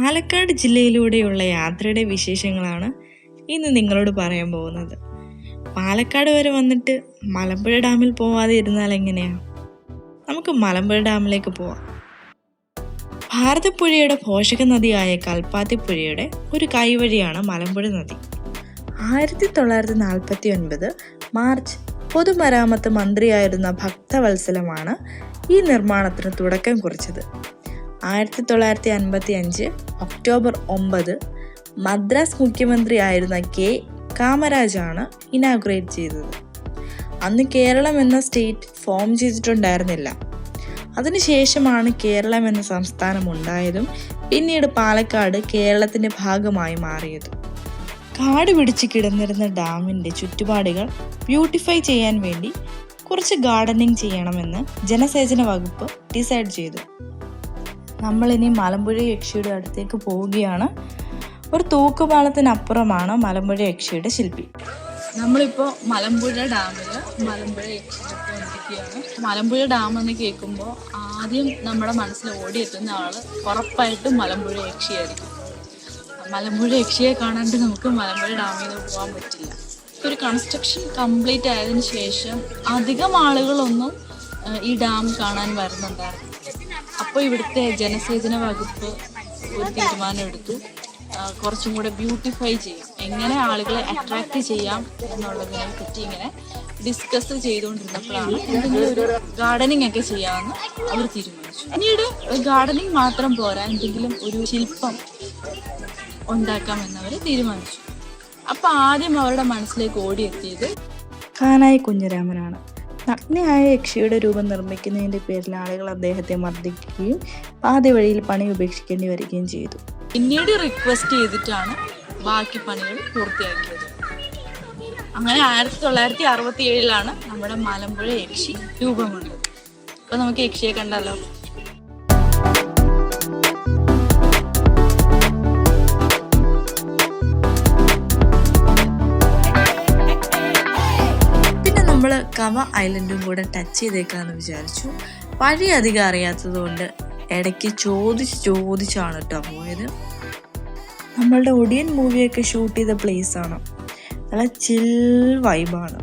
പാലക്കാട് ജില്ലയിലൂടെയുള്ള യാത്രയുടെ വിശേഷങ്ങളാണ് ഇന്ന് നിങ്ങളോട് പറയാൻ പോകുന്നത്. പാലക്കാട് വരെ വന്നിട്ട് മലമ്പുഴ ഡാമിൽ പോവാതെ ഇരുന്നാൽ എങ്ങനെയാ? നമുക്ക് മലമ്പുഴ ഡാമിലേക്ക് പോവാം. ഭാരതപ്പുഴയുടെ പോഷക നദിയായ കൽപ്പാത്തിപ്പുഴയുടെ ഒരു കൈവഴിയാണ് മലമ്പുഴ നദി. 1949 മാർച്ച് പൊതുമരാമത്ത് മന്ത്രിയായിരുന്ന ഭക്തവത്സലമാണ് ഈ നിർമ്മാണത്തിന് തുടക്കം കുറിച്ചത്. 1955 ഒക്ടോബർ 9 മദ്രാസ് മുഖ്യമന്ത്രിയായിരുന്ന കെ കാമരാജാണ് ഇനാഗുറേറ്റ് ചെയ്തത്. അന്ന് കേരളം എന്ന സ്റ്റേറ്റ് ഫോം ചെയ്തിട്ടുണ്ടായിരുന്നില്ല. അതിനുശേഷമാണ് കേരളം എന്ന സംസ്ഥാനം ഉണ്ടായതും പിന്നീട് പാലക്കാട് കേരളത്തിന്റെ ഭാഗമായി മാറിയതും. കാട് പിടിച്ച് കിടന്നിരുന്ന ഡാമിന്റെ ചുറ്റുപാടുകൾ ബ്യൂട്ടിഫൈ ചെയ്യാൻ വേണ്ടി കുറച്ച് ഗാർഡനിങ് ചെയ്യണമെന്ന് ജലസേചന വകുപ്പ് ഡിസൈഡ് ചെയ്തു. നമ്മളിനി മലമ്പുഴ യക്ഷിയുടെ അടുത്തേക്ക് പോവുകയാണ്. ഒരു തൂക്കുപാലത്തിനപ്പുറമാണ് മലമ്പുഴ യക്ഷിയുടെ ശില്പി. നമ്മളിപ്പോൾ മലമ്പുഴ ഡാമിൽ മലമ്പുഴ യക്ഷിയൊക്കെ വന്നിരിക്കുകയാണ്. മലമ്പുഴ ഡാം എന്ന് കേൾക്കുമ്പോൾ ആദ്യം നമ്മുടെ മനസ്സിൽ ഓടിയെത്തുന്ന ആള് ഉറപ്പായിട്ടും മലമ്പുഴ യക്ഷിയായിരിക്കും. മലമ്പുഴ യക്ഷിയെ കാണാണ്ട് നമുക്ക് മലമ്പുഴ ഡാമിൽ പോകാൻ പറ്റില്ല. ഒരു കൺസ്ട്രക്ഷൻ കംപ്ലീറ്റ് ആയതിനു ശേഷം അധികം ആളുകളൊന്നും ഈ ഡാം കാണാൻ വരുന്നുണ്ടായിരുന്നു. അപ്പോൾ ഇവിടുത്തെ ജലസേചന വകുപ്പ് ഒരു തീരുമാനം എടുത്തു, കുറച്ചും കൂടെ ബ്യൂട്ടിഫൈ ചെയ്യാം, എങ്ങനെ ആളുകളെ അട്രാക്റ്റ് ചെയ്യാം എന്നുള്ളതിനെ പറ്റി ഇങ്ങനെ ഡിസ്കസ് ചെയ്തുകൊണ്ടിരുന്നപ്പോഴാണ് എന്തെങ്കിലും ഒരു ഗാർഡനിങ് ഒക്കെ ചെയ്യാമെന്ന് അവർ തീരുമാനിച്ചു. പിന്നീട് ഗാർഡനിങ് മാത്രം പോരാ, എന്തെങ്കിലും ഒരു ശില്പം ഉണ്ടാക്കാമെന്നവർ തീരുമാനിച്ചു. അപ്പോൾ ആദ്യം അവരുടെ മനസ്സിലേക്ക് ഓടിയെത്തിയത് കാനായി കുഞ്ഞിരാമനാണ്. നഗ്നയായ യക്ഷിയുടെ രൂപം നിർമ്മിക്കുന്നതിൻ്റെ പേരിൽ ആളുകൾ അദ്ദേഹത്തെ മർദ്ദിക്കുകയും പാതി വഴിയിൽ പണി ഉപേക്ഷിക്കേണ്ടി വരികയും ചെയ്തു. പിന്നീട് റിക്വസ്റ്റ് ചെയ്തിട്ടാണ് ബാക്കി പണികൾ പൂർത്തിയാക്കിയത്. അങ്ങനെ 1967 നമ്മുടെ മലമ്പുഴ യക്ഷി രൂപം കൊണ്ടത്. അപ്പോൾ നമുക്ക് യക്ഷിയെ കണ്ടാലോ? നമ്മൾ കവ ഐലൻഡും കൂടെ ടച്ച് ചെയ്തേക്കാന്ന് വിചാരിച്ചു. വഴി അധികം അറിയാത്തത് കൊണ്ട് ഇടയ്ക്ക് ചോദിച്ചാണ് കേട്ടോ പോയത്. നമ്മളുടെ ഒടിയൻ മൂവിയൊക്കെ ഷൂട്ട് ചെയ്ത പ്ലേസ് ആണ്. നല്ല ചിൽ വൈബാണ്.